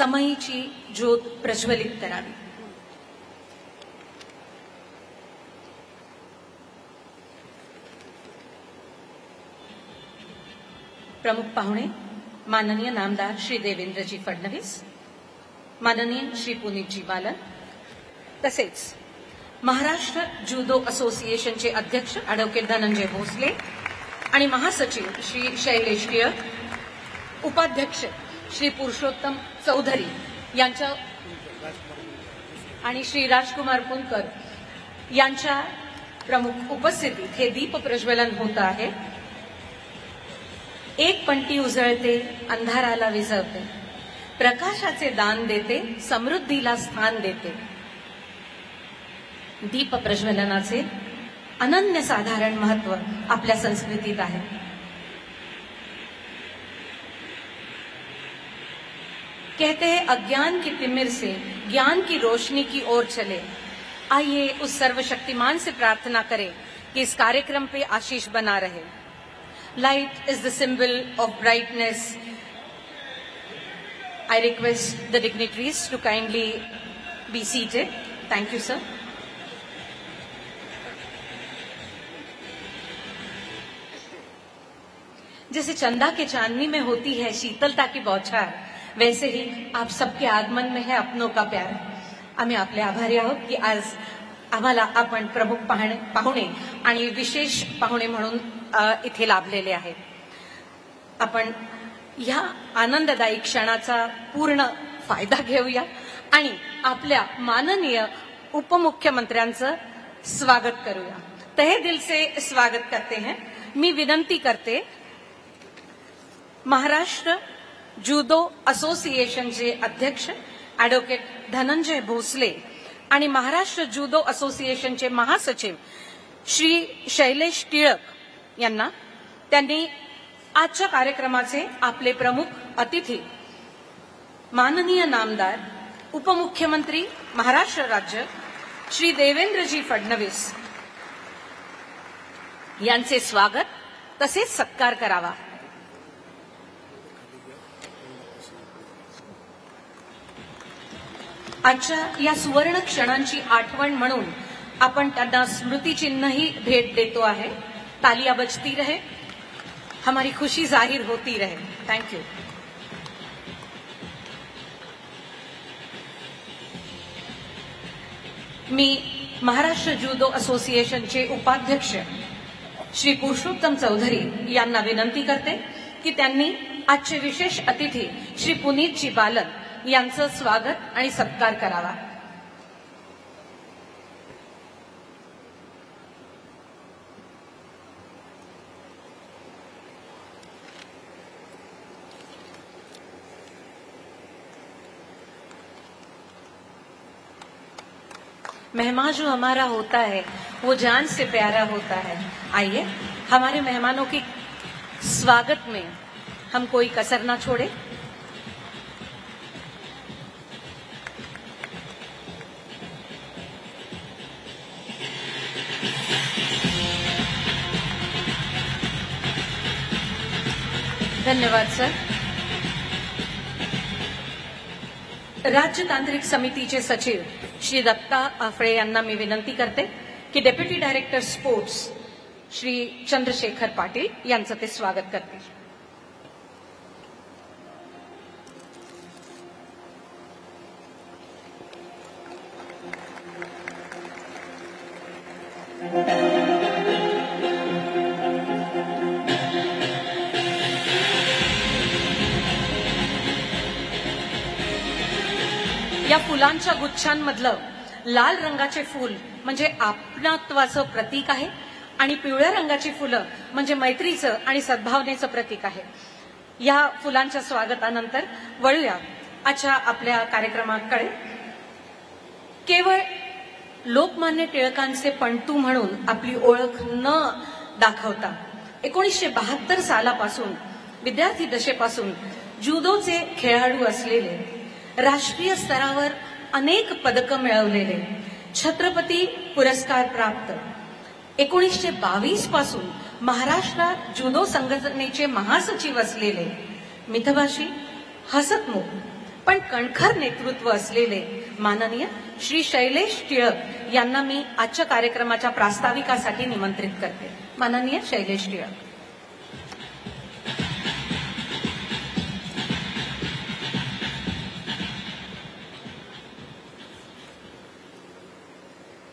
समयीची ज्योत प्रज्वलित करावी. प्रमुख पाहुणे माननीय नामदार श्री देवेंद्रजी फडणवीस, माननीय श्री पुनीतजी बालन, तसेच महाराष्ट्र जुदो असोसिएशनचे अध्यक्ष ॲडव्होकेट धनंजय भोसले आणि महासचिव श्री शैलेश टिळक, उपाध्यक्ष श्री पुरुषोत्तम चौधरी यांच्या आणि श्री राजकुमार पुनकर यांच्या प्रमुख उपस्थितीत हे दीप प्रज्वलन होत आहे. एक पंटी उजळते, अंधाराला विझवते, प्रकाशाचे दान देते, समृद्धीला स्थान देते. दीप प्रज्वलनाचे अनन्यसाधारण महत्व आपल्या संस्कृतीत आहे. कहते हैं अज्ञान की तिमिर से ज्ञान की रोशनी की ओर चले. आइए उस सर्वशक्तिमान से प्रार्थना करें कि इस कार्यक्रम पे आशीष बना रहे. Light is the symbol of brightness. I request the dignitaries to kindly be seated. Thank you, sir. जैसे चंदा के चांदनी में होती है शीतलता की बौछार, वैसे ही आप सबके आगमन में है अपनों का प्यार. आम्ही आपले आभारी आहोत की आज आम्हाला आपण प्रमुख पाहुणे आणि विशेष पाहुणे म्हणून इथे लाभलेले आहेत. आपण ह्या आनंददायी क्षणाचा पूर्ण फायदा घेऊया आणि आपल्या माननीय उपमुख्यमंत्र्यांचं स्वागत करूया. तहे दिल से स्वागत करते हैं. मी विनंती करते महाराष्ट्र जुदो असोसिएशनचे अध्यक्ष ॲडव्होकेट धनंजय भोसले आणि महाराष्ट्र जुदो असोसिएशनचे महासचिव श्री शैलेश टिळक यांना त्यांनी आजच्या कार्यक्रमाचे आपले प्रमुख अतिथी माननीय नामदार उपमुख्यमंत्री महाराष्ट्र राज्य श्री देवेंद्रजी फडणवीस यांचे स्वागत तसेच सत्कार करावा. आजच्या या सुवर्ण क्षणांची आठवण म्हणून आपण त्यांना स्मृतिचिन्हही भेट देतो आहे. तालियां बजती रहे, हमारी खुशी जाहिर होती रहे. Thank you. मी महाराष्ट्र जुदो असोसिएशनचे उपाध्यक्ष श्री पुरुषोत्तम चौधरी यांना विनंती करते की त्यांनी आजचे विशेष अतिथी श्री पुनीतजी बालन यांचं स्वागत आणि सत्कार करावा. मेहमान जो हमारा होता है वो जान से प्यारा होता है. आइए हमारे मेहमानों के स्वागत में हम कोई कसर ना छोड़े. धन्यवाद सर. राज्य तांत्रिक समितीचे सचिव श्री दत्ता आफळे यांना मी विनंती करते की deputy director sports Shri Chandrashekhar Patil यांचं ते स्वागत करतील. या फुलांच्या गुच्छांमधलं लाल रंगाचे फूल म्हणजे आपणत्वाचं प्रतीक आहे आणि पिवळ्या रंगाची फुलं म्हणजे मैत्रीचं आणि सद्भावनेचं प्रतीक आहे. या फुलांच्या स्वागतानंतर वळूया आजच्या आपल्या कार्यक्रमाकडे. केवळ लोकमान्य टिळकांचे पणतू म्हणून आपली ओळख न दाखवता 1972 सालापासून विद्यार्थी दशेपासून जुदोचे खेळाडू असलेले, राष्ट्रीय स्तरावर अनेक पदकं मिळवलेले, छत्रपती पुरस्कार प्राप्त, 1922 पासून महाराष्ट्र जुदो संघटनेचे महासचिव असलेले, मितभाषी, हसतमुख, पण कणखर नेतृत्व असलेले माननीय श्री शैलेश टिळक यांना मी आजच्या कार्यक्रमाच्या प्रास्ताविकासाठी निमंत्रित करते. माननीय शैलेश टिळक.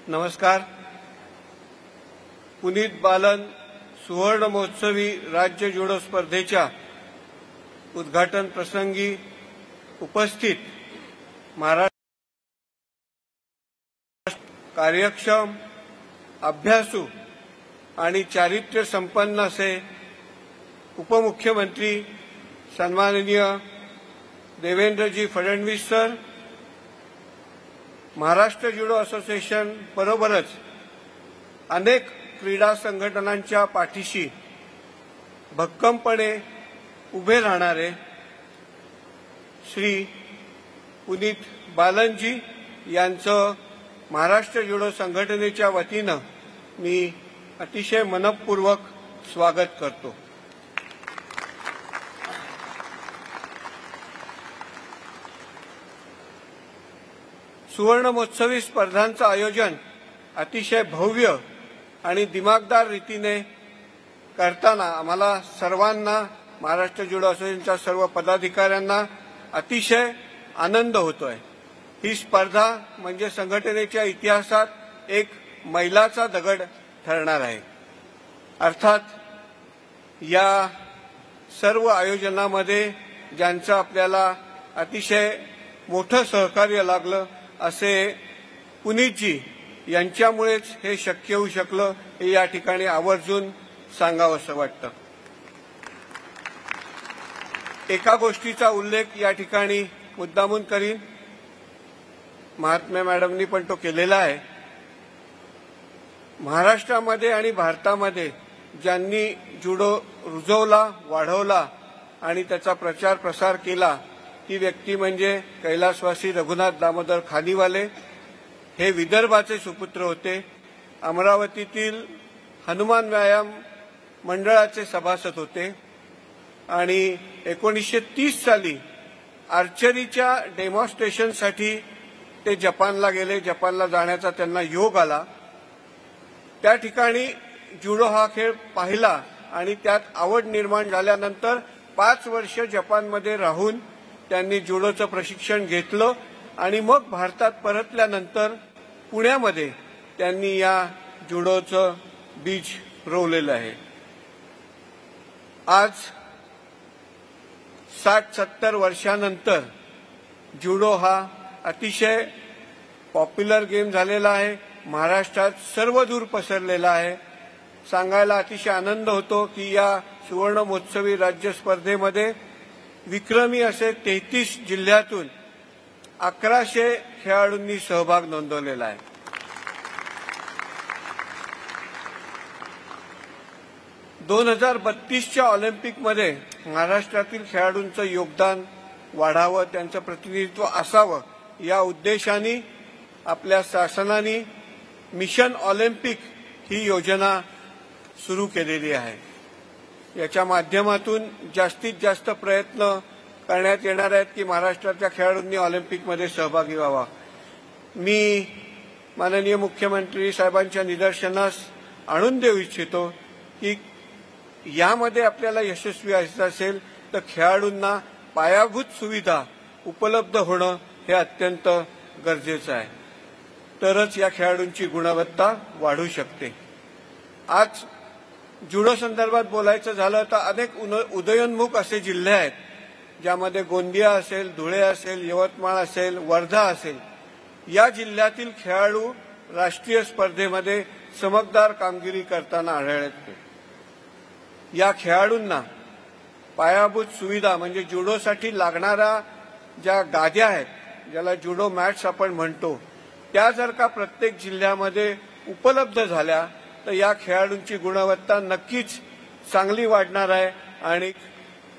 नमस्कार. पुनीत बालन सुवर्ण महोत्सवी राज्य जुडो स्पर्धेच्या उद्घाटन प्रसंगी उपस्थित महाराष्ट्र कार्यक्षम, अभ्यासू आणि चारित्र्य संपन्न असे उपमुख्यमंत्री सन्माननीय देवेंद्रजी फडणवीस सर, महाराष्ट्र जुडो असोसिएशन बरोबरच अनेक क्रीडा संघटनांच्या पाठीशी भक्कमपणे उभे राहणारे श्री पुनीत बालनजी यांचं महाराष्ट्र जुडो संघटनेच्या वतीनं मी अतिशय मनपूर्वक स्वागत करतो. सुवर्ण महोत्सवी स्पर्धांचं आयोजन अतिशय भव्य आणि दिमागदार रीतीने करताना आम्हाला सर्वांना, महाराष्ट्र जुडो असोसिएशनच्या सर्व पदाधिकाऱ्यांना अतिशय आनंद होतोय. ही स्पर्धा म्हणजे संघटनेच्या इतिहासात एक मैलाचा दगड ठरणार आहे. अर्थात या सर्व आयोजनामध्ये ज्यांचं आपल्याला अतिशय मोठं सहकार्य लागलं असे पुनीतजी यांच्यामुळेच हे शक्य होऊ शकलं, हे या ठिकाणी आवर्जून सांगावंसं वाटतं. एका गोष्टीचा उल्लेख या ठिकाणी मुद्दामून करीन, महात्मा मॅडमनी पण तो केलेला आहे. महाराष्ट्रामध्ये आणि भारतामध्ये ज्यांनी जुडो रुजवला, वाढवला आणि त्याचा प्रचार प्रसार केला ती व्यक्ती म्हणजे कैलासवासी रघुनाथ दामोदर खानिवाले. हे विदर्भाचे सुपुत्र होते. अमरावतीतील हनुमान व्यायाम मंडळाचे सभासद होते आणि 1930 साली आर्चरीच्या डेमॉन्स्ट्रेशनसाठी ते जपानला गेले. जपानला जाण्याचा त्यांना योग आला. त्या ठिकाणी जुडो हा खेळ पाहिला आणि त्यात आवड निर्माण झाल्यानंतर 5 वर्ष जपानमध्ये राहून त्यांनी जुडोचं प्रशिक्षण घेतलं आणि मग भारतात परतल्यानंतर पुण्यामध्ये त्यांनी या जुडोचं बीज रोवलेलं आहे. आज 60-70 वर्षानंतर जुडो हा अतिशय पॉप्युलर गेम झालेला आहे. महाराष्ट्रात सर्वदूर पसरलेला आहे. सांगायला अतिशय आनंद होतो की या सुवर्ण महोत्सवी राज्य स्पर्धेमध्ये विक्रमी असे 33 जिल्ह्यातून 1100 खेळाडूंनी सहभाग नोंदवलेला आहे. (2032च्या ऑलिम्पिकमध्ये महाराष्ट्रातील खेळाडूंचं योगदान वाढावं, त्यांचं प्रतिनिधित्व असावं या उद्देशाने आपल्या शासनाने मिशन ऑलिम्पिक ही योजना सुरू केलेली आहे. याच्या माध्यमातून जास्तीत जास्त प्रयत्न करण्यात येणार आहेत की महाराष्ट्राच्या खेळाडूंनी ऑलिम्पिकमध्ये सहभागी व्हावा. मी माननीय मुख्यमंत्री साहेबांच्या निदर्शनास आणून देऊ इच्छितो की यामध्ये आपल्याला यशस्वी व्हायचं असेल तर खेळाडूंना पायाभूत सुविधा उपलब्ध होणं हे अत्यंत गरजेचं आहे. तरच या खेळाडूंची गुणवत्ता वाढू शकते. आज जुडो संदर्भात बोलायचं झालं तर अनेक उदयोन्मुख असे जिल्हे आहेत ज्यामध्ये गोंदिया असेल, धुळे असेल, यवतमाळ असेल, वर्धा असेल. या जिल्ह्यातील खेळाडू राष्ट्रीय स्पर्धेमध्ये चमकदार कामगिरी करताना आढळले. या खेळाडूंना पायाभूत सुविधा म्हणजे जुडोसाठी लागणाऱ्या ज्या गाद्या आहेत, ज्याला जुडो मॅट्स आपण म्हणतो, त्या जर का प्रत्येक जिल्ह्यामध्ये उपलब्ध झाल्या तर या खेळाडूंची गुणवत्ता नक्कीच चांगली वाढणार आहे आणि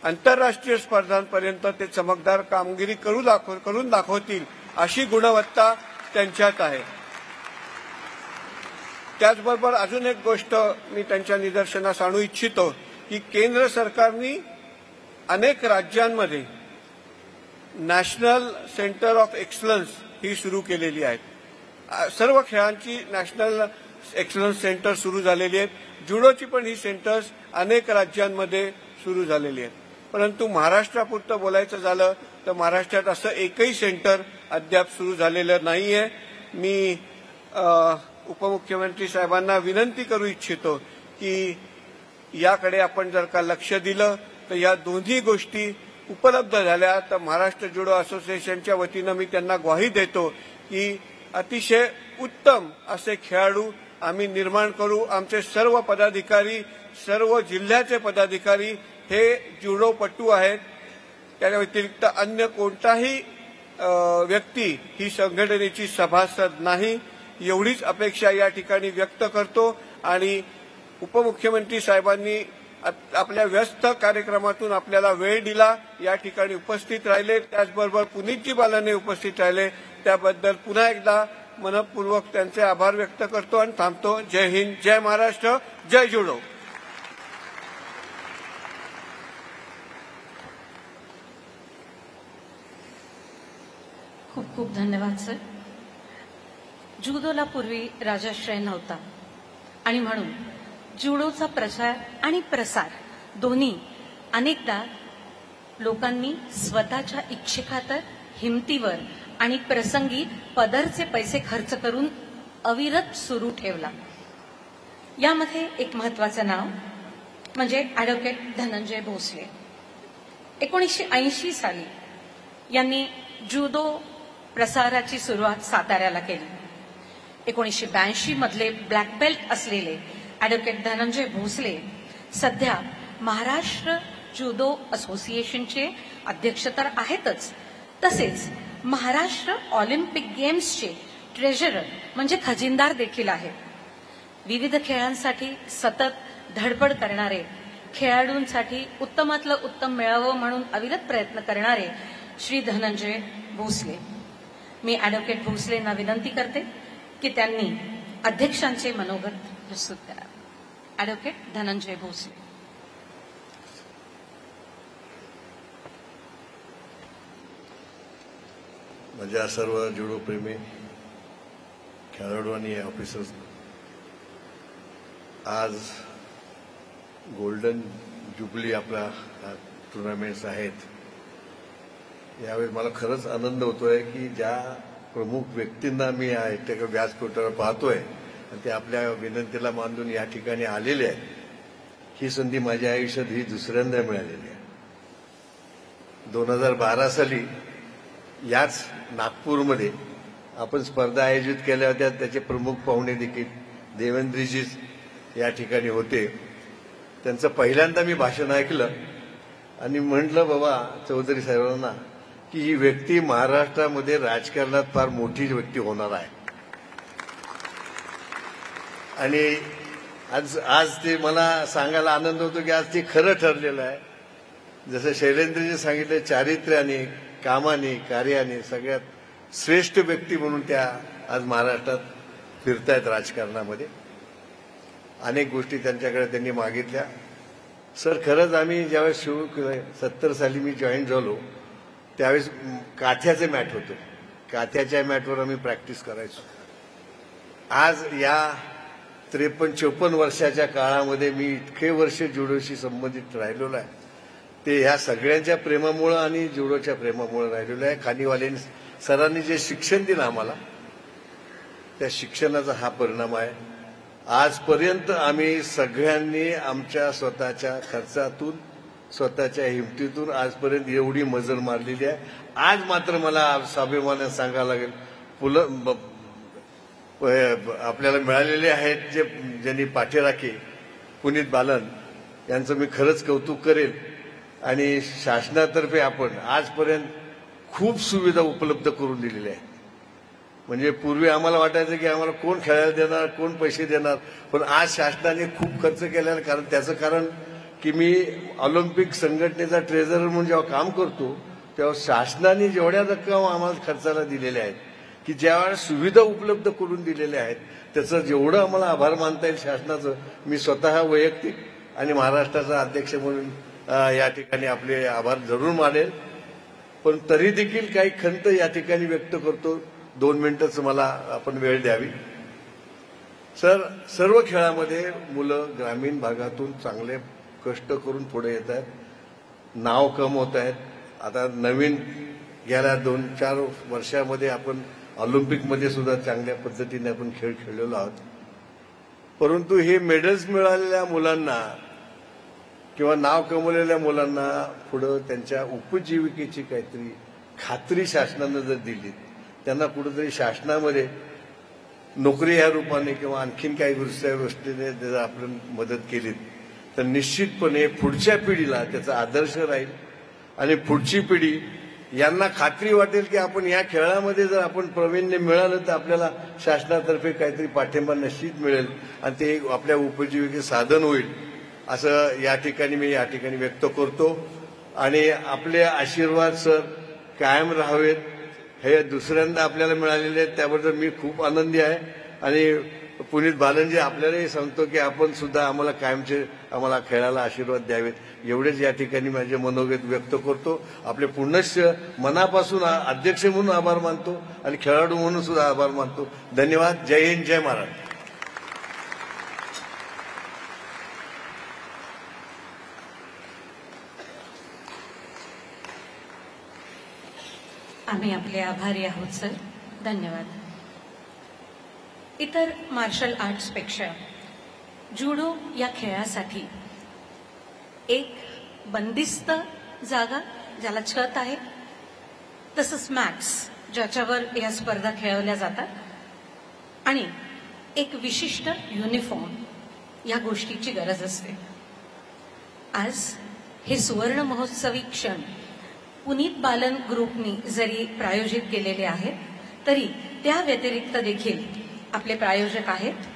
आंतरराष्ट्रीय स्पर्धांपर्यंत ते चमकदार कामगिरी करून दाखवतील अशी गुणवत्ता त्यांच्यात आहे. त्याचबरोबर अजून एक गोष्ट मी त्यांच्या निदर्शनास आणू इच्छितो की केंद्र सरकारने अनेक राज्यांमध्ये नॅशनल सेंटर ऑफ एक्सलन्स ही सुरू केलेली आहेत। सर्व खेळांची नॅशनल एक्सलन्स सेंटर सुरू झालेली आहेत। जुडोची पण ही सेंटर्स अनेक राज्यांमध्ये सुरू झालेली आहेत। परंतु महाराष्ट्रापुरतं बोलायचं झालं तर महाराष्ट्रात असं एकही सेंटर अद्याप सुरू झालेलं नाहीये। मी उपमुख्यमंत्री साहेबांना विनंती करू इच्छितो की याकडे आपण जर का लक्ष दिलं तर या दोन्ही गोष्टी उपलब्ध झाल्या तर महाराष्ट्र जुडो असोसिएशनच्या वतीनं मी त्यांना ग्वाही देतो की अतिशय उत्तम असे खेळाडू आम्ही निर्माण करू। आमचे सर्व पदाधिकारी, सर्व जिल्ह्याचे पदाधिकारी हे जुडोपटू आहेत। त्या व्यतिरिक्त अन्य कोणताही व्यक्ती ही संघटनेची सभासद नाही, एवढीच अपेक्षा या ठिकाणी व्यक्त करतो। आणि उपमुख्यमंत्री साहेबांनी आपल्या व्यस्त कार्यक्रमातून आपल्याला वेळ दिला, या ठिकाणी उपस्थित राहिले, त्याचबरोबर पुनीतजी बालाने उपस्थित राहिले, त्याबद्दल पुन्हा एकदा मनपूर्वक त्यांचे आभार व्यक्त करतो आणि थांबतो। जय हिंद, जय महाराष्ट्र, जय जुडो। खूप खूप धन्यवाद सर। जुडोला पूर्वी राजाश्रय नव्हता आणि म्हणून जुडोचा प्रचार आणि प्रसार दोन्ही अनेकदा लोकांनी स्वतःच्या इच्छेखातर, हिमतीवर आणि प्रसंगी पदरचे पैसे खर्च करून अविरत सुरू ठेवला। यामध्ये एक महत्वाचं नाव म्हणजे ॲडव्होकेट धनंजय भोसले। 1980 साली यांनी जुडो प्रसाराची सुरुवात साताऱ्याला केली। 1982 मधले ब्लॅक बेल्ट असलेले ॲडव्होकेट धनंजय भोसले सध्या महाराष्ट्र जुडो असोसिएशनचे अध्यक्ष तर आहेतच, तसेच महाराष्ट्र ऑलिम्पिक गेम्सचे ट्रेझरर म्हणजे खजिनदार देखील आहेत। विविध खेळांसाठी सतत धडपड करणारे, खेळाडूंसाठी उत्तमातलं उत्तम मिळावं म्हणून अविरत प्रयत्न करणारे श्री धनंजय भोसले। मी ॲडव्होकेट भोसलेंना विनंती करते की त्यांनी अध्यक्षांचे मनोगत प्रस्तुत करावे। ॲडव्होकेट धनंजय भोसले। माझ्या सर्व जुडो प्रेमी खेळाडू आणि ऑफिसर्स, आज गोल्डन जुबली आपला टुर्नामेंट्स आहेत। यावेळी मला खरंच आनंद होतोय की ज्या प्रमुख व्यक्तींना मी त्या व्यासपीठावर पाहतोय आणि ते आपल्या विनंतीला मानून या ठिकाणी आलेले आहेत, ही संधी माझ्या आयुष्यात ही दुसऱ्यांदा मिळालेली आहे। 2012 साली याच नागपूरमध्ये आपण स्पर्धा आयोजित केल्या होत्या, त्याचे प्रमुख पाहुणे देखील देवेंद्रजी या ठिकाणी होते। त्यांचं पहिल्यांदा मी भाषण ऐकलं आणि म्हटलं बाबा चौधरी साहेबांना की ही व्यक्ती महाराष्ट्रामध्ये राजकारणात फार मोठी व्यक्ती होणार आहे। आणि आज ते मला सांगायला आनंद होतो की आज ते खरं ठरलेलं आहे। जसं शैलेंद्रजी सांगितलं, चारित्र्याने, कामाने, कार्याने सगळ्यात श्रेष्ठ व्यक्ती म्हणून त्या आज महाराष्ट्रात फिरतायत राजकारणामध्ये। अनेक गोष्टी त्यांच्याकडे त्यांनी मागितल्या। सर खरंच आम्ही ज्यावेळेस सुरू केलं, 70 साली मी जॉईन झालो, त्यावेळेस काथ्याचे मॅट होते, काथ्याच्या मॅटवर आम्ही प्रॅक्टिस करायचो। आज या 53-54 वर्षाच्या काळामध्ये मी इतके वर्ष जुडोशी संबंधित राहिलेलो आहे, ते ह्या सगळ्यांच्या प्रेमामुळे आणि जुडोच्या प्रेमामुळे राहिलेलं आहे। खानीवालेंनी सरांनी जे शिक्षण दिलं आम्हाला, त्या शिक्षणाचा हा परिणाम आहे। आजपर्यंत आम्ही सगळ्यांनी आमच्या स्वतःच्या खर्चातून, स्वतःच्या हिमतीतून आजपर्यंत एवढी मजल मारलेली आहे। आज मात्र मला स्वाभिमानाने सांगायला लागेल, आपल्याला मिळालेले आहेत ज्यांनी पाठीराखे, पुनीत बालन यांचं मी खरंच कौतुक करेल। आणि शासनातर्फे आपण आजपर्यंत खूप सुविधा उपलब्ध करून दिलेल्या आहेत। म्हणजे पूर्वी आम्हाला वाटायचं की आम्हाला कोण खेळायला देणार, कोण पैसे देणार, पण आज शासनाने खूप खर्च केलेला। कारण त्याचं कारण की मी ऑलिम्पिक संघटनेचा ट्रेझरर म्हणून जेव्हा काम करतो तेव्हा शासनाने जेवढ्या रक्कम आम्हाला खर्चाला दिलेल्या आहेत, की ज्या सुविधा उपलब्ध करून दिलेल्या आहेत, त्याचं जेवढं आम्हाला आभार मानता येईल शासनाचं, मी स्वतः वैयक्तिक आणि महाराष्ट्राचा अध्यक्ष म्हणून या ठिकाणी आपले आभार जरूर मानेल। पण तरी देखील काही खंत या ठिकाणी व्यक्त करतो. 2 मिनिटच मला आपण वेळ द्यावी. सर, सर्व खेळामध्ये मुलं ग्रामीण भागातून चांगले कष्ट करून पुढे येत आहेत, नाव कमवत आहेत. आता नवीन गेल्या 2-4 वर्षामध्ये आपण ऑलिम्पिकमध्ये सुद्धा चांगल्या पद्धतीने आपण खेळ खेळलेलो आहोत. परंतु हे मेडल्स मिळालेल्या मुलांना किंवा नाव कमवलेल्या मुलांना पुढं त्यांच्या उपजीविकेची काहीतरी खात्री शासनानं जर दिली, त्यांना कुठेतरी शासनामध्ये नोकरी या रूपाने किंवा आणखीन काही दुसऱ्या गोष्टीने जर आपण मदत केली तर निश्चितपणे पुढच्या पिढीला त्याचा आदर्श राहील आणि पुढची पिढी यांना खात्री वाटेल की आपण या खेळामध्ये जर आपण प्रावीण्य मिळालं तर आपल्याला शासनातर्फे काहीतरी पाठिंबा निश्चित मिळेल आणि ते आपल्या उपजीविकेचे साधन होईल, असं या ठिकाणी व्यक्त करतो. आणि आपले आशीर्वाद सर कायम राहावेत, हे दुसऱ्यांदा आपल्याला मिळालेले आहेत, त्याबद्दल मी खूप आनंदी आहे. आणि पुनीत बालनजी आपल्यालाही सांगतो की आपण सुद्धा आम्हाला कायमचे आम्हाला खेळायला आशीर्वाद द्यावेत, एवढेच या ठिकाणी माझे मनोगत व्यक्त करतो. आपले पुनश्च मनापासून अध्यक्ष म्हणून आभार मानतो आणि खेळाडू म्हणून सुद्धा आभार मानतो. धन्यवाद. जय हिंद, जय महाराष्ट्र. आम्ही आपले आभारी आहोत सर. धन्यवाद. इतर मार्शल आर्ट्सपेक्षा जुडो या खेळासाठी एक बंदिस्त जागा ज्याला छत आहे, तसंच मॅट्स ज्याच्यावर या स्पर्धा खेळवल्या जातात आणि एक विशिष्ट युनिफॉर्म या गोष्टीची गरज असते. आज हे सुवर्ण महोत्सवी क्षण पुनीत बालन ग्रुपनी जरी प्रायोजित केलेले आहेत, तरी त्या व्यतिरिक्त देखील आपले प्रायोजक आहेत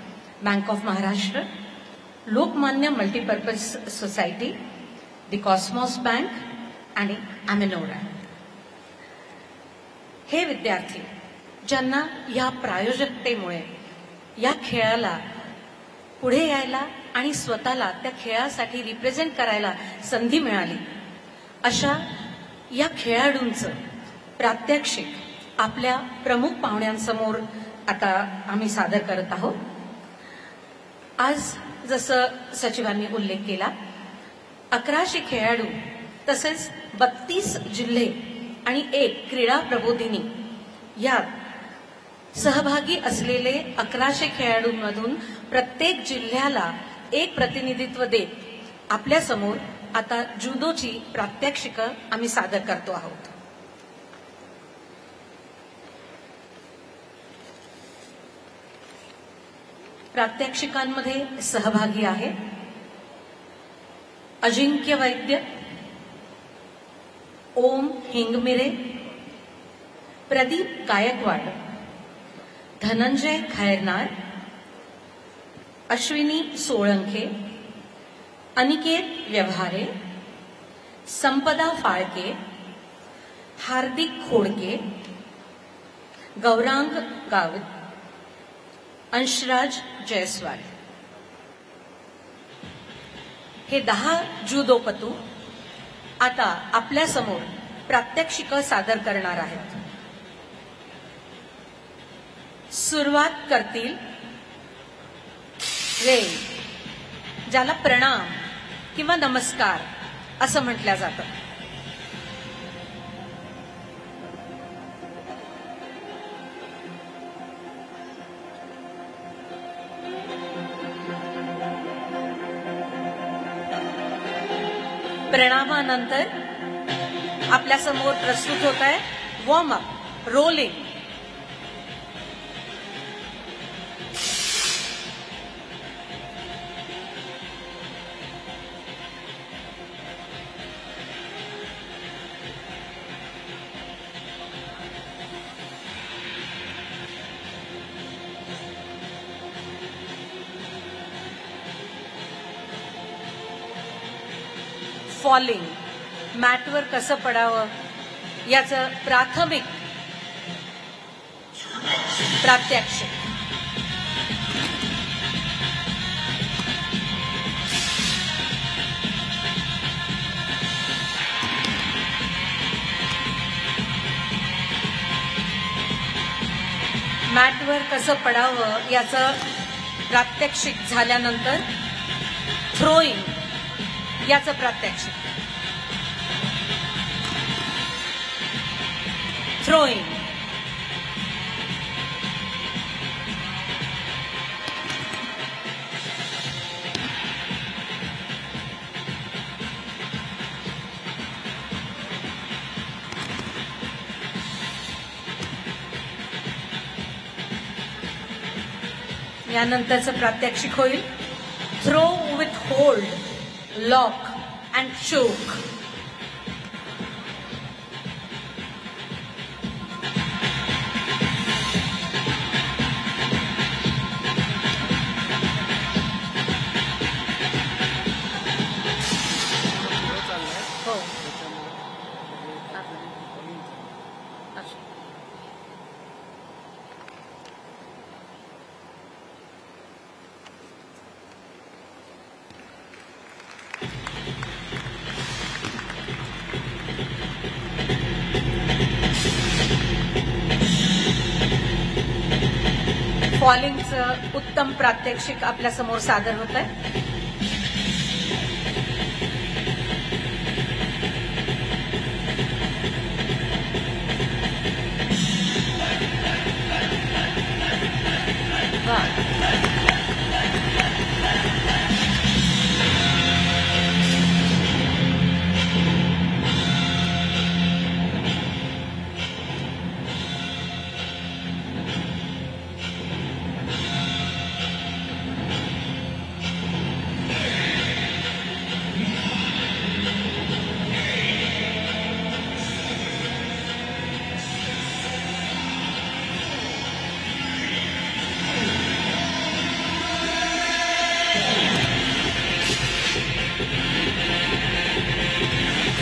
bank of Maharashtra, Lokmanya multipurpose society, the Cosmos bank आणि अमेनोरा. हे विद्यार्थी ज्यांना या प्रायोजकतेमुळे या खेळाला पुढे यायला आणि स्वतःला त्या खेळासाठी रिप्रेझेंट करायला संधी मिळाली, अशा या खेळाडूंचं प्रात्यक्षिक आपल्या प्रमुख पाहुण्यांसमोर आता आम्ही सादर करत आहोत. आज जसं सचिवांनी उल्लेख केला, 1100 खेळाडू तसेच 32 जिल्हे आणि 1 क्रीडा प्रबोधिनी यात सहभागी असलेले 1100 खेळाडूंमधून प्रत्येक जिल्ह्याला एक प्रतिनिधित्व देत आपल्यासमोर आता जुडोची प्रात्यक्षिकं आम्ही सादर करतो आहोत. प्रात्यक्षिकांमध्ये सहभागी आहे अजिंक्य वैद्य, ओम हिंगमिरे, प्रदीप गायकवाड, धनंजय खैरनार, अश्विनी सोळंके, अनिकेत व्यवहारे, संपदा फाळके, हार्दिक खोडके, गौरांग गावित, अंशराज जयस्वाल. हे 10 जुदोपटू आता आपल्या समोर प्रात्यक्षिक सादर करणार आहेत. सुरुवात करतील वेळ ज्याला प्रणाम किंवा नमस्कार असं म्हटलं जातं. प्रणामानंतर आपल्या समोर प्रस्तुत होत आहे वॉर्म अप रोलिंग. फॉलिंग, मॅटवर कसं पडावं याचं प्राथमिक प्रात्यक्षिक. मॅटवर कसं पडावं याचं प्रात्यक्षिक झाल्यानंतर थ्रोईंग याचं प्रात्यक्षिक. थ्रोईंग यानंतरचं प्रात्यक्षिक होईल throw with hold, lock and choke. फॉलिंगचं उत्तम प्रात्यक्षिक आपल्या समोर सादर होत आहे.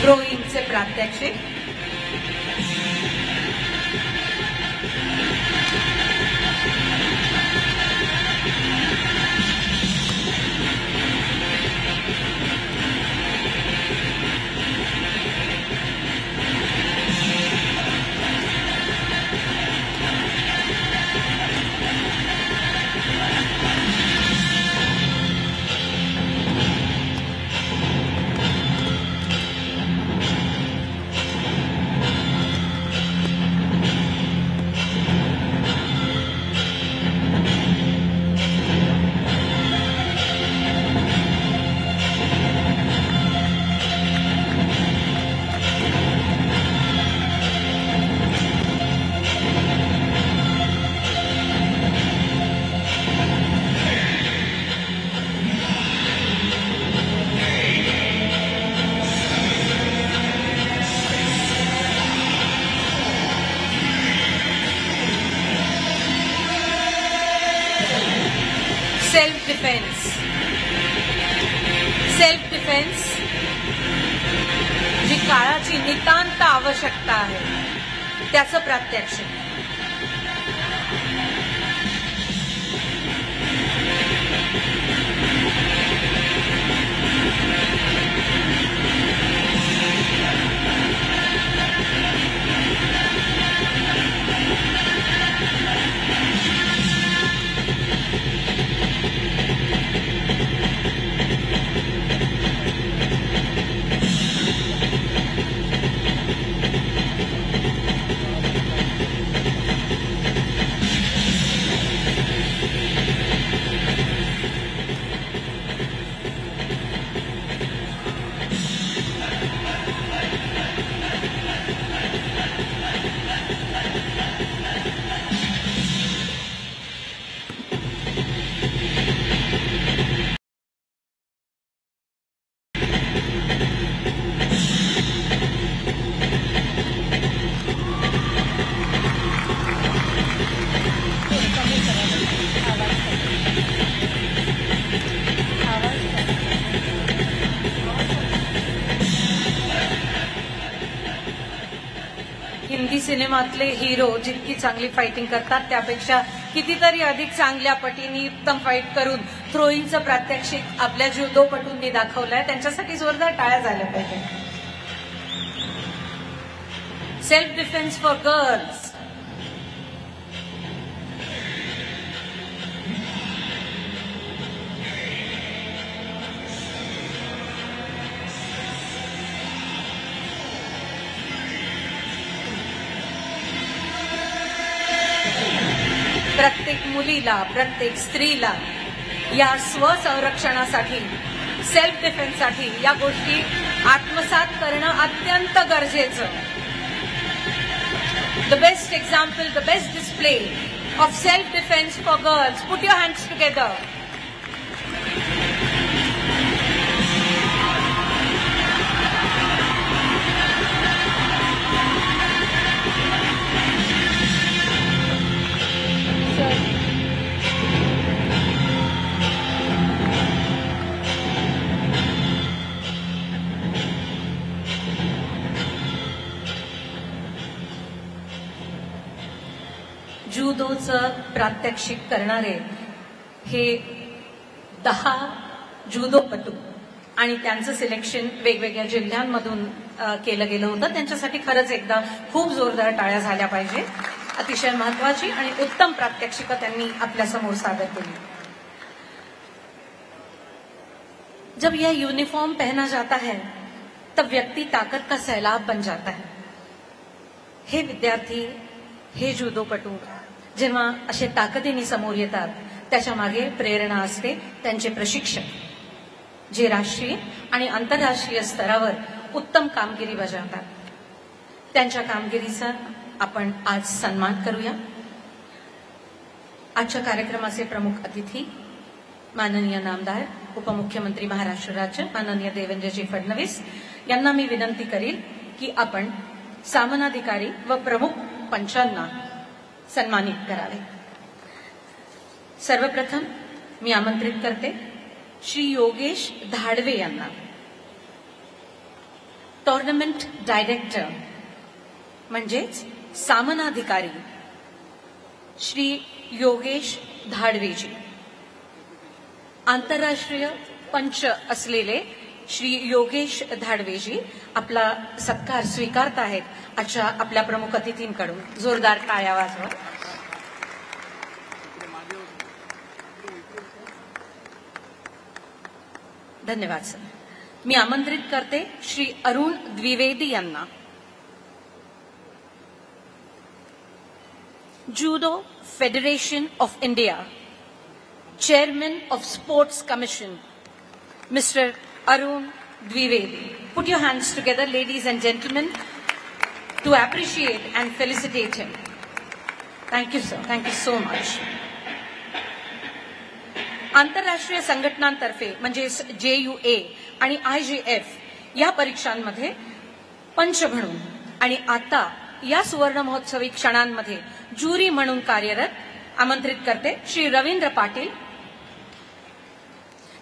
थ्रोइंगचे प्रात्यक्षिक. Self defence. सेल्फ डिफेन्स जी काळाची नितांत आवश्यकता आहे त्याचं प्रात्यक्षिक. हिंदी सिनेमातले हिरो जितकी चांगली फायटिंग करतात त्यापेक्षा कितीतरी अधिक चांगल्या पटीने उत्तम फाईट करून थ्रोईंगचं प्रात्यक्षिक आपल्या जुदोपटूंनी दाखवलंय. त्यांच्यासाठी जोरदार टाळ्या झाल्या पाहिजे. Self defence for girls. प्रत्येक मुलीला, प्रत्येक स्त्रीला या स्वसंरक्षणासाठी, सेल्फ डिफेन्ससाठी या गोष्टी आत्मसात करणं अत्यंत गरजेचं. The best example, the best display of self-defense for girls. Put your hands together. जुदोचं प्रात्यक्षिक करणारे हे 10 जुदोपटू आणि त्यांचं सिलेक्शन वेगवेगळ्या जिल्ह्यांमधून केलं गेलं होतं. त्यांच्यासाठी खरंच एकदा खूप जोरदार टाळ्या झाल्या पाहिजे. अतिशय महत्वाची आणि उत्तम प्रात्यक्षिकं त्यांनी आपल्यासमोर सादर केली. जब यह यूनिफॉर्म पहना जाता है तब व्यक्ति ताकत का सैलाब बन जाता है. हे विद्यार्थी, हे जुदोपटू जेव्हा असे ताकदीने समोर येतात त्याच्या मागे प्रेरणा असते त्यांचे प्रशिक्षक, जे राष्ट्रीय आणि आंतरराष्ट्रीय स्तरावर उत्तम कामगिरी बजावतात. त्यांच्या कामगिरीचा आपण आज सन्मान करूया. आजच्या कार्यक्रमाचे प्रमुख अतिथी माननीय नामदार उपमुख्यमंत्री महाराष्ट्र राज्य माननीय देवेंद्रजी फडणवीस यांना मी विनंती करील की आपण सामनाधिकारी व प्रमुख पंचांना सन्मानित करावे. सर्वप्रथम मी आमंत्रित करते श्री योगेश धाडवे यांना, टोर्नामेंट डायरेक्टर म्हणजेच सामनाधिकारी श्री योगेश धाडवेजी, आंतरराष्ट्रीय पंच असलेले श्री योगेश धाडवेजी आपला सत्कार स्वीकारत आहेत आजच्या आपल्या प्रमुख अतिथींकडून. जोरदार टाळ्या वाजवा. धन्यवाद सर. मी आमंत्रित करते श्री अरुण द्विवेदी यांना, judo federation of India, chairman of sports commission, Mr. Arun Dwivedi. Put your hands together, ladies and gentlemen, to appreciate and felicitate him. Thank you, sir. Thank you so much. आंतरराष्ट्रीय संघटनांतर्फे म्हणजे JUA आणि IJF या परीक्षांमध्ये पंच म्हणून आणि आता या सुवर्ण महोत्सवी क्षणांमध्ये ज्युरी म्हणून कार्यरत आमंत्रित करते श्री रवींद्र पाटील.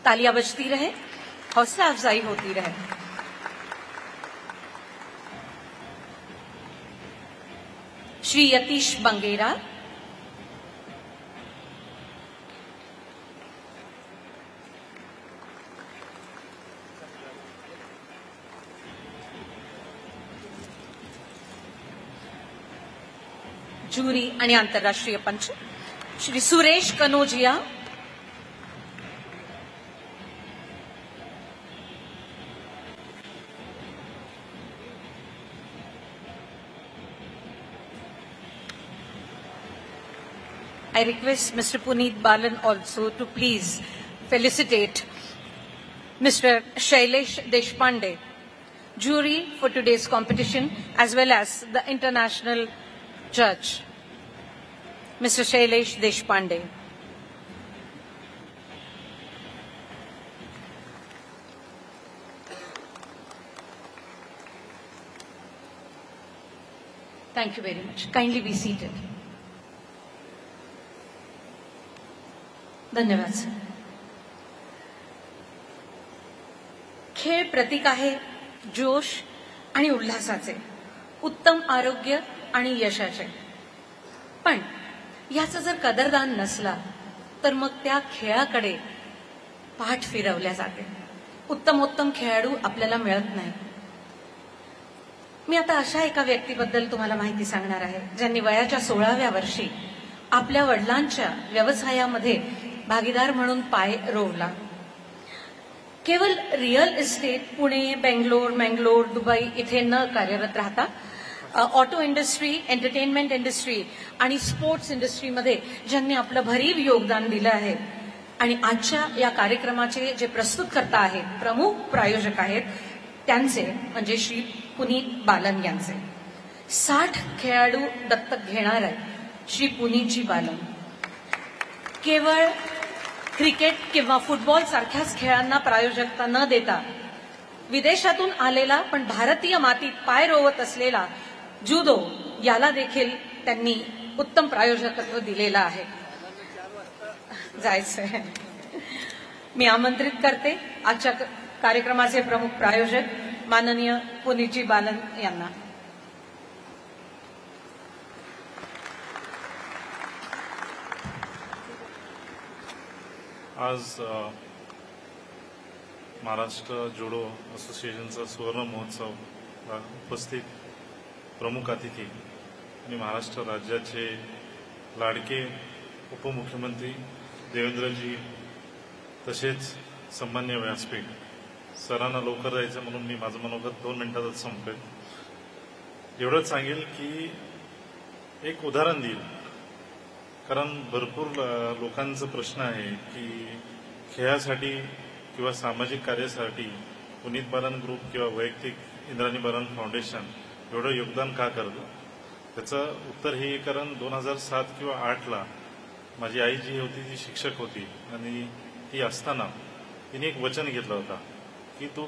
तालियां बजती रहे, हौसला अफजाई होती रहे. श्री यतीश बंगेरा, ज्युरी आणि आंतरराष्ट्रीय पंच Shri Suresh Kanojia, I request Mr. Puneet Balan also to please felicitate Mr. Shailesh Deshpande, jury for today's competition, as well as the international judge, Mr. Shailesh Deshpande. Thank you very much. Kindly be seated. धन्यवाद sir. खेळ प्रतीक आहे जोश आणि उल्हासाचे, उत्तम आरोग्य आणि यशाचे. पण याचा जर कदरदान नसला तर मग त्या खेळाकडे पाठ फिरवल्या जाते. उत्तमोत्तम खेळाडू आपल्याला मिळत नाही. मी आता अशा एका व्यक्तीबद्दल तुम्हाला माहिती सांगणार आहे ज्यांनी वयाच्या 16व्या वर्षी आपल्या वडिलांच्या व्यवसायामध्ये भागीदार म्हणून पाय रोवला. केवळ real estate Pune, Bangalore, Mangalore, Dubai इथे न कार्यरत राहता ऑटो इंडस्ट्री, एंटरटेनमेंट इंडस्ट्री आणि स्पोर्ट्स इंडस्ट्रीमध्ये ज्यांनी आपलं भरीव योगदान दिलं आहे आणि आजच्या या कार्यक्रमाचे जे प्रस्तुतकर्ता आहेत, प्रमुख प्रायोजक आहेत, त्यांचे म्हणजे श्री पुनीत बालन यांचे 60 खेळाडू दत्तक घेणार आहेत श्री पुनीतजी बालन. केवळ क्रिकेट किंवा फुटबॉल सारख्याच खेळांना प्रायोजकता न देता विदेशातून आलेला पण भारतीय मातीत पाय रोवत असलेला जुदो याला देखील त्यांनी उत्तम प्रायोजकत्व दिलेलं आहे. जायचंय. मी आमंत्रित करते आजच्या कार्यक्रमाचे प्रमुख प्रायोजक माननीय पुनीतजी बालन यांना. आज महाराष्ट्र जुडो असोसिएशनचा सुवर्ण महोत्सव उपस्थित प्रमुख अतिथी आणि महाराष्ट्र राज्याचे लाडके उपमुख्यमंत्री देवेंद्रजी तसेच सन्मान्य व्यासपीठ, सरांना लवकर जायचं म्हणून मी माझं मनोगत 2 मिनिटातच संपवेल. एवढंच सांगेल की एक उदाहरण देईल, कारण भरपूर लोकांचा प्रश्न आहे की खेळासाठी किंवा सामाजिक कार्यासाठी पुनीत बालन ग्रुप किंवा वैयक्तिक इंद्राणी बालन फाउंडेशन एवढं योगदान का करतं. त्याचं उत्तर हे कारण 2007 किंवा 8ला माझी आई जी होती ती शिक्षक होती आणि ती असताना तिने एक वचन घेतलं होता की तू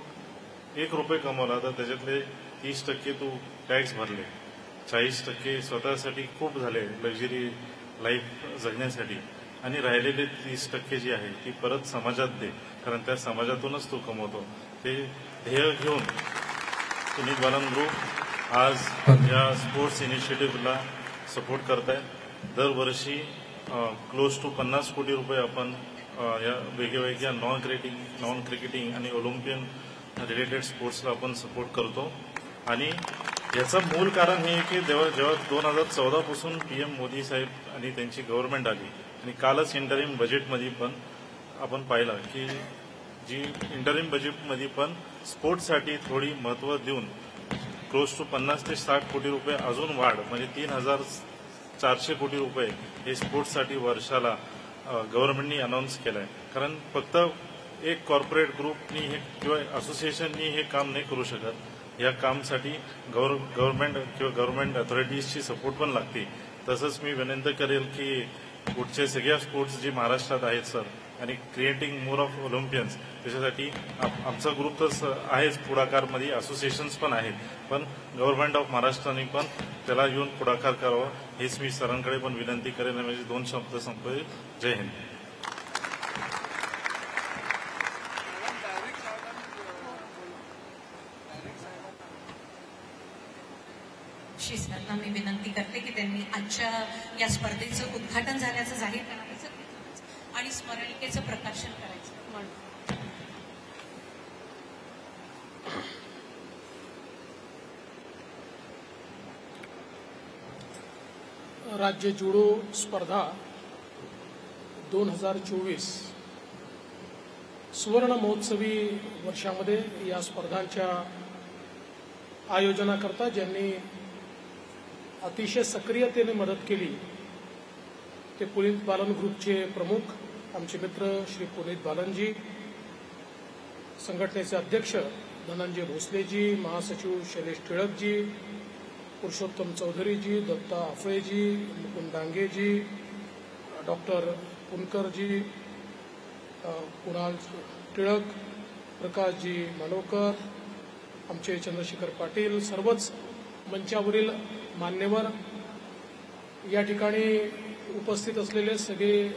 1 रुपये कमवला तर त्याच्यातले 30% तू टॅक्स भरले, 40% स्वतःसाठी खूप झाले लक्झरी लाईफ जगण्यासाठी आणि राहिलेले 30% जी आहे ती परत समाजात दे, कारण त्या समाजातूनच तू कमवतो. ते ध्येय घेऊन पुनीत बालन ग्रुप आज या स्पोर्ट्स इनिशिएटिव्हला सपोर्ट करतायत. दरवर्षी क्लोज टू 50 कोटी रुपये आपण या वेगवेगळ्या नॉन क्रिकेटिंग आणि ओलिम्पियन रिलेटेड स्पोर्ट्सला आपण सपोर्ट करतो. आणि याचं मूळ कारण हे की जेव्हा 2014 पासून PM मोदी साहेब आणि त्यांची गव्हर्नमेंट आली आणि कालच इंटरिम बजेटमध्ये पण आपण पाहिलं की जी इंटरिम बजेटमध्ये पण स्पोर्ट्ससाठी थोडी महत्त्व देऊन क्लोज टू 50 ते 60 कोटी रुपये अजून वाढ, म्हणजे 3,400 कोटी रुपये हे स्पोर्ट्ससाठी वर्षाला गव्हर्नमेंटनी अनाऊन्स केलं आहे. कारण फक्त एक कॉर्पोरेट ग्रुपनी हे किंवा असोसिएशननी हे काम नाही करू शकत. या कामसाठी गव्हर्नमेंट किंवा गव्हर्नमेंट अथॉरिटीजची सपोर्ट पण लागते. तसंच मी विनंती करेल की पुढचे सगळ्या स्पोर्ट्स जे महाराष्ट्रात आहेत सर, आणि क्रिएटिंग मोर ऑफ ओलिम्पियन्स, त्याच्यासाठी आमचा ग्रुप तर आहेच पुढाकारमध्ये, असोसिएशन्स पण आहेत, पण गव्हर्नमेंट ऑफ महाराष्ट्राने पण त्याला येऊन पुढाकार करावा हेच मी सरांकडे पण विनंती करेन. म्हणजे 2 शब्द संपले. जय हिंद. श्री सरांना मी विनंती करते की त्यांनी आजच्या या स्पर्धेचं उद्घाटन झाल्याचं जाहीर करायचं आणि स्मरणिकेचं प्रकाशन करायचं म्हणून. राज्य जुडो स्पर्धा 2024 सुवर्ण महोत्सवी वर्षामध्ये या स्पर्धांच्या आयोजनाकरता ज्यांनी अतिशय सक्रियतेने मदत केली ते पुनीत बालन ग्रुपचे प्रमुख आमचे मित्र श्री पुनीत बालनजी, संघटनेचे अध्यक्ष धनंजय भोसलेजी, महासचिव शैलेश टिळकजी, पुरुषोत्तम चौधरीजी, दत्ता आफळेजी, मुकुंद डांगेजी, डॉक्टर पुनकरजी, कुणाल टिळक, प्रकाशजी मानवकर, आमचे चंद्रशेखर पाटील, सर्वच मंचावरील मान्यवर, या ठिकाणी उपस्थित असलेले सगळे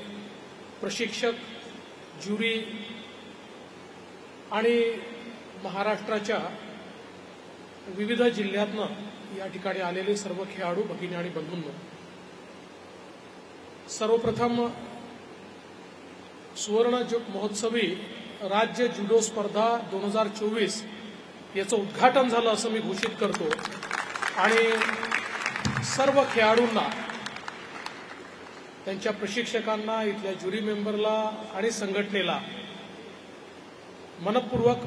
प्रशिक्षक, ज्युरी आणि महाराष्ट्राच्या विविध जिल्ह्यातनं या ठिकाणी आलेले सर्व खेळाडू भगिनी आणि बंधूंनो, सर्वप्रथम सुवर्ण महोत्सवी राज्य जुडो स्पर्धा 2024 याचं उद्घाटन झालं असं मी घोषित करतो आणि सर्व खेळाडूंना, त्यांच्या प्रशिक्षकांना, इथल्या ज्युरी मेंबरला आणि संघटनेला मनपूर्वक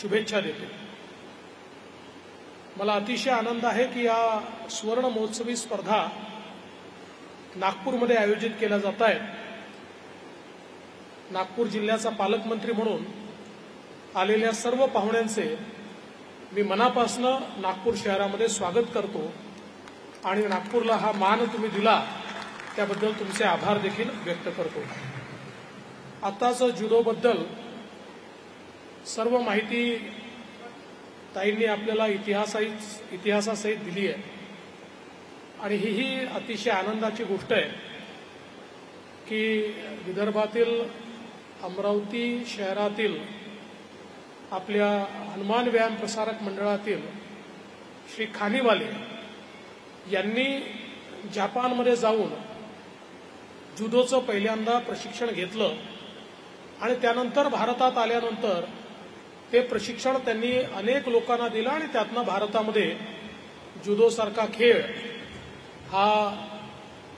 शुभेच्छा देतो. मला अतिशय आनंद आहे की या सुवर्ण महोत्सवी स्पर्धा नागपूरमध्ये आयोजित केल्या जात आहेत. नागपूर जिल्ह्याचा पालकमंत्री म्हणून आलेल्या सर्व पाहुण्यांचे मी मनापासून नागपूर शहरामध्ये स्वागत करतो आणि नागपूरला हा मान तुम्ही दिला त्याबद्दल तुमचे आभार देखील व्यक्त करतो. आताच जुडोबद्दल सर्व माहिती ताईंनी आपल्याला इतिहासासहित दिली आहे आणि ही अतिशय आनंदाची गोष्ट आहे की विदर्भातील अमरावती शहरातील आपल्या हनुमान व्यायाम प्रसारक मंडळातील श्री खानीवाले यांनी जपानमध्ये जाऊन जुडोचं पहिल्यांदा प्रशिक्षण घेतलं आणि त्यानंतर भारतात आल्यानंतर ते प्रशिक्षण त्यांनी अनेक लोकांना दिलं आणि त्यातनं भारतामध्ये जुडो सारखा खेळ हा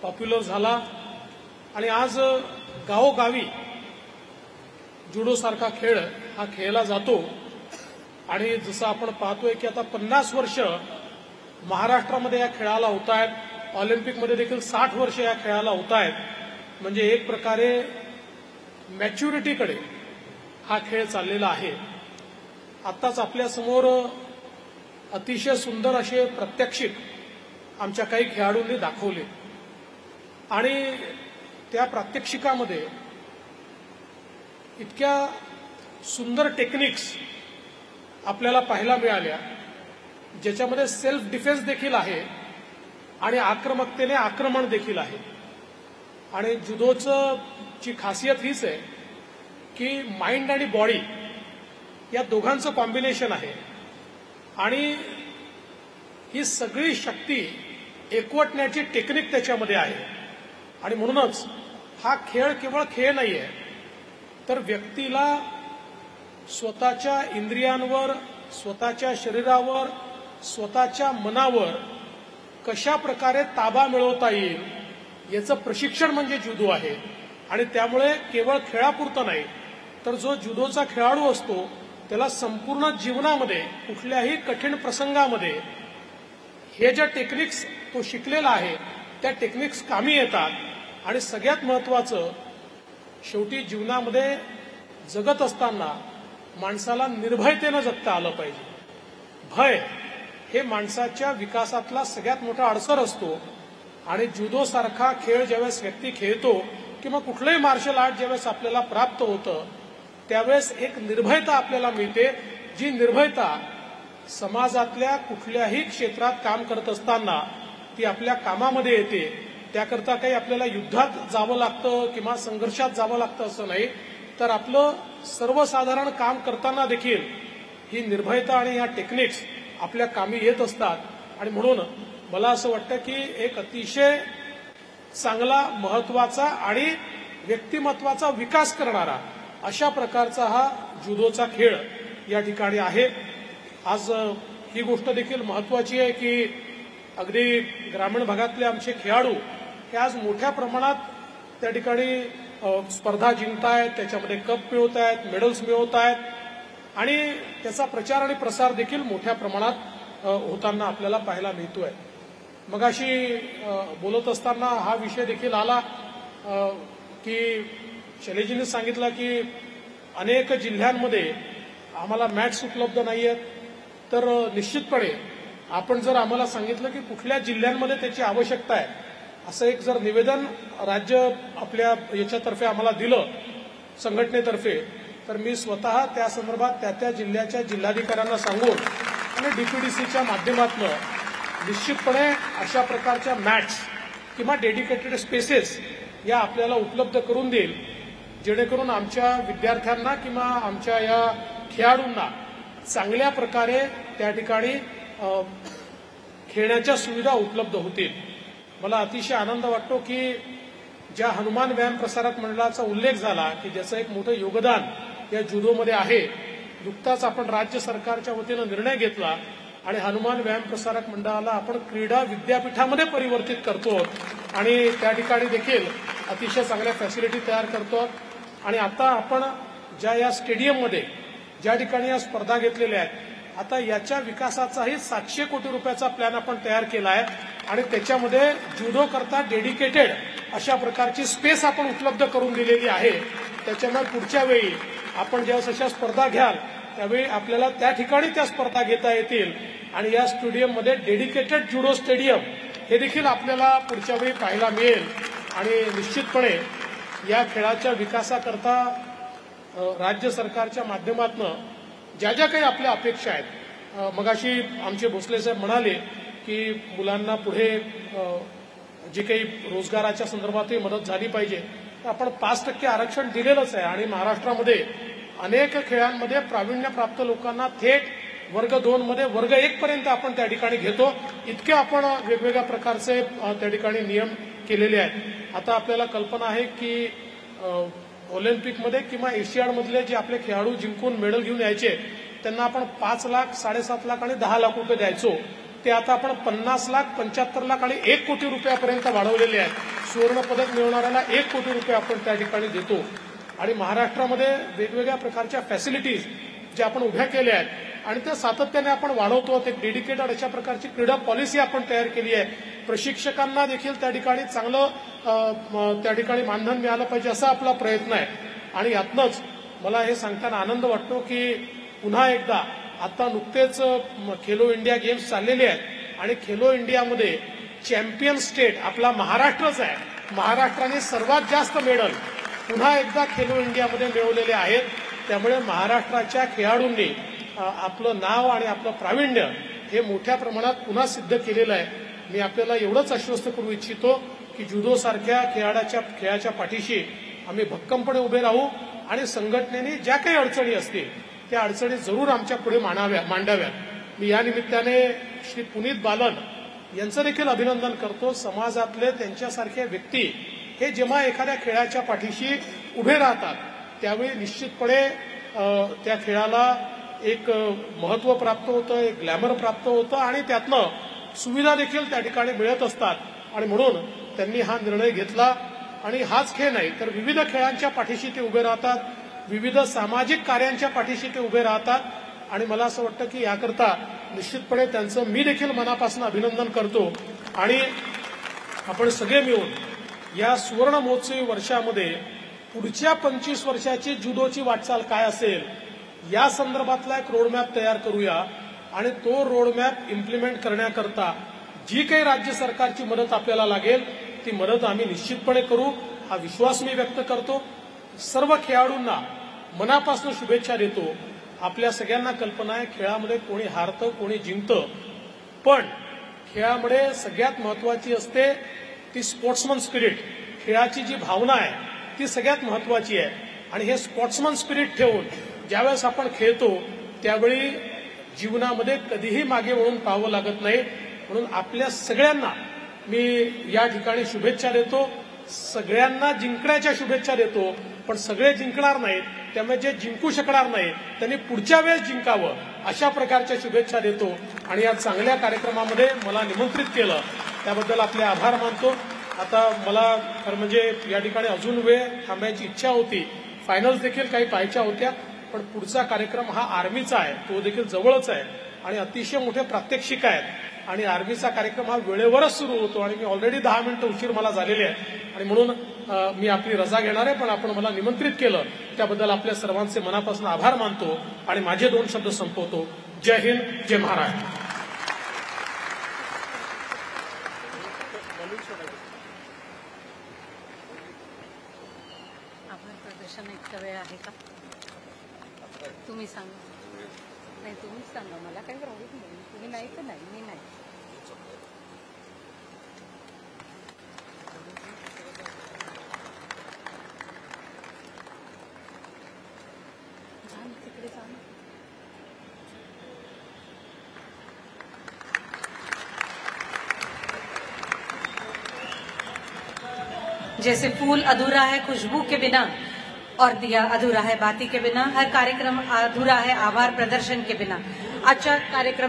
पॉप्युलर झाला आणि आज गावोगावी जुडो सारखा खेळ हा खेळला जातो. आणि जसं आपण पाहतोय की आता 50 वर्ष महाराष्ट्रामध्ये या खेळाला होत आहेत, ऑलिम्पिकमध्ये देखील 60 वर्ष या खेळाला होत आहेत. म्हणजे एक प्रकारे मॅच्युरिटीकडे हा खेळ चाललेला आहे. आत्ताच आपल्यासमोर अतिशय सुंदर असे प्रात्यक्षिक आमच्या काही खेळाडूंनी दाखवले आणि त्या प्रात्यक्षिकामध्ये इतक्या सुंदर टेक्निक्स आपल्याला पाहायला मिळाल्या ज्याच्यामध्ये सेल्फ डिफेन्स देखील आहे आणि आक्रमकतेने आक्रमण देखील आहे. आणि जुडोची खासियत हीच आहे की माइंड आणि बॉडी या दोघांचं कॉम्बिनेशन आहे आणि ही सगळी शक्ती एकवटण्याची टेक्निक त्याच्यामध्ये आहे. आणि म्हणूनच हा खेळ केवळ खेळ नाहीये तर व्यक्तीला स्वतःच्या इंद्रियांवर, स्वतःच्या शरीरावर, स्वतःच्या मनावर कशा प्रकारे ताबा मिळवता येईल याचं प्रशिक्षण म्हणजे जुडो आहे. आणि त्यामुळे केवळ खेळापुरतं नाही तर जो जुडोचा खेळाडू असतो त्याला संपूर्ण जीवनामध्ये कुठल्याही कठीण प्रसंगामध्ये हे ज्या टेक्निक्स तो शिकलेला आहे त्या टेक्निक्स कामी येतात. आणि सगळ्यात महत्वाचं शेवटी जीवनामध्ये जगत असताना माणसाला निर्भयतेनं जगता आलं पाहिजे. भय हे माणसाच्या विकासातला सगळ्यात मोठा अडसर असतो आणि जुडो सारखा खेळ ज्यावेळेस व्यक्ती खेळतो किंवा कुठलंही मार्शल आर्ट ज्यावेळेस आपल्याला प्राप्त होतं त्यावेळेस एक निर्भयता आपल्याला मिळते. जी निर्भयता समाजातल्या कुठल्याही क्षेत्रात काम करत असताना ती आपल्या कामामध्ये येते. त्याकरता काही आपल्याला युद्धात जावं लागतं किंवा संघर्षात जावं लागतं असं नाही तर आपलं सर्वसाधारण काम करताना देखील ही निर्भयता आणि या टेक्निक्स आपल्या कामी येत असतात. आणि म्हणून मला असं वाटतं की एक अतिशय चांगला, महत्वाचा आणि व्यक्तिमत्वाचा विकास करणारा अशा प्रकारचा हा जुडोचा खेळ या ठिकाणी आहे. आज ही गोष्ट देखील महत्वाची आहे की अगदी ग्रामीण भागातले आमचे खेळाडू हे आज मोठ्या प्रमाणात त्या ठिकाणी स्पर्धा जिंकतायत, त्याच्यामध्ये कप मिळवत आहेत, मेडल्स मिळवत आहेत आणि त्याचा प्रचार आणि प्रसार देखील मोठ्या प्रमाणात होताना आपल्याला पाहायला मिळतोय. मगाशी बोलत असताना हा विषय देखील आला की शैलेजींनी सांगितलं की अनेक जिल्ह्यांमध्ये आम्हाला मॅट्स उपलब्ध नाहीयेत. तर निश्चितपणे आपण जर आम्हाला सांगितलं की कुठल्या जिल्ह्यांमध्ये त्याची आवश्यकता आहे असं एक जर निवेदन राज्य आपल्या याच्यातर्फे आम्हाला दिलं संघटनेतर्फे तर मी स्वतः त्या संदर्भात त्या जिल्ह्याच्या जिल्हाधिकाऱ्यांना सांगून आणि डीपीडीसीच्या माध्यमातून निश्चितपणे अशा प्रकारच्या मॅट्स किंवा डेडिकेटेड स्पेसेस या आपल्याला उपलब्ध करून देईल जेणेकरून आमच्या विद्यार्थ्यांना किंवा आमच्या या खेळाडूंना चांगल्या प्रकारे त्या ठिकाणी खेळण्याच्या सुविधा उपलब्ध होतील. मला अतिशय आनंद वाटतो की ज्या हनुमान व्यायाम प्रसारक मंडळाचा उल्लेख झाला की ज्याचं एक मोठं योगदान या जुडोमध्ये आहे. नुकताच आपण राज्य सरकारच्या वतीनं निर्णय घेतला आणि हनुमान व्यायाम प्रसारक मंडळाला आपण क्रीडा विद्यापीठामध्ये परिवर्तित करतो आणि त्या ठिकाणी देखील अतिशय चांगल्या फॅसिलिटी तयार करतो. आणि आता आपण ज्या या स्टेडियममध्ये ज्या ठिकाणी या स्पर्धा घेतलेल्या आहेत आता याच्या विकासाचाही 700 कोटी रुपयाचा प्लॅन आपण तयार केला आहे आणि त्याच्यामध्ये जुडो करता डेडिकेटेड अशा प्रकारची स्पेस आपण उपलब्ध करून दिलेली आहे. त्याच्यामुळे पुढच्या वेळी आपण ज्यावेळेस अशा स्पर्धा घ्याल त्यावेळी आपल्याला त्या ठिकाणी त्या स्पर्धा घेता येतील आणि या स्टेडियममध्ये डेडिकेटेड जुडो स्टेडियम हे देखील आपल्याला पुढच्या वेळी पाहायला मिळेल. आणि निश्चितपणे या खेळाच्या विकासाकरता राज्य सरकारच्या माध्यमातून ज्या ज्या काही आपल्या अपेक्षा आहेत, मगाशी आमचे भोसले साहेब म्हणाले की मुलांना पुढे जी काही रोजगाराच्या संदर्भातही मदत झाली पाहिजे, तर आपण 5% आरक्षण दिलेलंच आहे आणि महाराष्ट्रामध्ये अनेक खेळांमध्ये प्रावीण्यप्राप्त लोकांना थेट वर्ग 2 मध्ये वर्ग 1 पर्यंत आपण त्या ठिकाणी घेतो. इतके आपण वेगवेगळ्या प्रकारचे त्या ठिकाणी नियम केलेले आहेत. आता आपल्याला कल्पना आहे की ऑलिम्पिकमध्ये किंवा एशियाडमधले जे आपले खेळाडू जिंकून मेडल घेऊन यायचे त्यांना आपण 5 लाख, 7.5 लाख आणि 10 लाख रुपये द्यायचो. ते आता आपण 50 लाख, 75 लाख आणि 1 कोटी रुपयापर्यंत वाढवलेले आहेत. सुवर्ण पदक मिळवणाऱ्याला 1 कोटी रुपये आपण त्या ठिकाणी देतो. आणि महाराष्ट्रामध्ये वेगवेगळ्या प्रकारच्या फॅसिलिटीज ज्या आपण उभ्या केल्या आहेत आणि त्या सातत्याने आपण वाढवतो. एक डेडिकेटेड अशा प्रकारची क्रीडा पॉलिसी आपण तयार केली आहे. प्रशिक्षकांना देखील त्या ठिकाणी चांगलं त्या ठिकाणी मानधन मिळालं पाहिजे असा आपला प्रयत्न आहे. आणि यातनंच मला हे सांगताना आनंद वाटतो की पुन्हा एकदा आता नुकतेच खेलो इंडिया गेम्स चाललेले आहेत आणि खेलो इंडियामध्ये चॅम्पियन स्टेट आपला महाराष्ट्रच आहे. महाराष्ट्राने सर्वात जास्त मेडल पुन्हा एकदा खेलो इंडियामध्ये मिळवलेले आहेत. त्यामुळे महाराष्ट्राच्या खेळाडूंनी आपलं नाव आणि आपलं प्रावीण्य हे मोठ्या प्रमाणात पुन्हा सिद्ध केलेलं आहे. मी आपल्याला एवढंच आश्वस्त करू इच्छितो की जुडो सारख्या खेळाच्या पाठीशी आम्ही भक्कमपणे उभे राहू आणि संघटनेने ज्या काही अडचणी असतील त्या अडचणी जरूर आमच्या पुढे मांडाव्यात. मी या निमित्ताने श्री पुनीत बालन यांचं देखील अभिनंदन करतो. समाजातले त्यांच्यासारखे व्यक्ती हे जेव्हा एखाद्या खेळाच्या पाठीशी उभे राहतात त्यावेळी निश्चितपणे त्या खेळाला एक महत्व प्राप्त होतं, एक ग्लॅमर प्राप्त होतं आणि त्यातनं सुविधा देखील त्या ठिकाणी मिळत असतात. आणि म्हणून त्यांनी हा निर्णय घेतला. आणि हाच खेळ नाही तर विविध खेळांच्या पाठीशी ते उभे राहतात, विविध सामाजिक कार्यांच्या पाठीशी ते उभे राहतात. आणि मला असं वाटतं की याकरता निश्चितपणे त्यांचं मी देखील मनापासून अभिनंदन करतो. आणि आपण सगळे मिळून या सुवर्ण महोत्सवी वर्षामध्ये पुढच्या 25 वर्षाची जुडोची वाटचाल काय असेल या संदर्भातला एक रोडमॅप तयार करूया. आणि तो रोडमॅप इम्प्लिमेंट करण्याकरता जी काही राज्य सरकारची मदत आपल्याला लागेल ती मदत आम्ही निश्चितपणे करू, हा विश्वास मी व्यक्त करतो. सर्व खेळाडूंना मनापासून शुभेच्छा देतो. आपल्या सगळ्यांना कल्पना आहे खेळामध्ये कोणी हारतं कोणी जिंकतं, पण खेळामध्ये सगळ्यात महत्वाची असते ती स्पोर्ट्समन स्पिरिट. खेळाची जी भावना आहे ती सगळ्यात महत्वाची आहे. आणि हे स्पोर्ट्समन स्पिरिट ठेवून ज्यावेळेस आपण खेळतो त्यावेळी जीवनामध्ये कधीही मागे वळून पाहावं लागत नाही. म्हणून आपल्या सगळ्यांना मी या ठिकाणी शुभेच्छा देतो. सगळ्यांना जिंकण्याच्या शुभेच्छा देतो, पण सगळे जिंकणार नाहीत. त्यामुळे जे जिंकू शकणार नाही त्यांनी पुढच्या वेळेस जिंकावं अशा प्रकारच्या शुभेच्छा देतो. आणि या चांगल्या कार्यक्रमामध्ये मला निमंत्रित केलं त्याबद्दल आपले आभार मानतो. आता मला खरं म्हणजे या ठिकाणी अजून वेळ थांबायची इच्छा होती, फायनल्स देखील काही पाहायच्या होत्या, पण पुढचा कार्यक्रम हा आर्मीचा आहे, तो देखील जवळच आहे आणि अतिशय मोठे प्रात्यक्षिक आहेत आणि आर्मीचा कार्यक्रम हा वेळेवरच सुरू होतो आणि मी ऑलरेडी 10 मिनिटं उशीर मला झालेले आहे. आणि म्हणून मी आपली रजा घेणार आहे, पण आपण मला निमंत्रित केलं त्याबद्दल आपल्या सर्वांचे मनापासून आभार मानतो आणि माझे 2 शब्द संपवतो. जय हिंद, जय महाराष्ट्र. आभार प्रदर्शन इतका वेळ आहे का? तुम्ही सांगा. नाही तुम्हीच सांगा, मला काही प्रॉब्लेम नाही. तुम्ही नाही तर नाही, मी नाही. तिकडे जा ना. जैसे फूल अधूरा है खुशबू के बिना और दिया अधूरा है बाती के बिना, हर कार्यक्रम अधूरा है आभार प्रदर्शन के बिना. आजच्या कार्यक्रम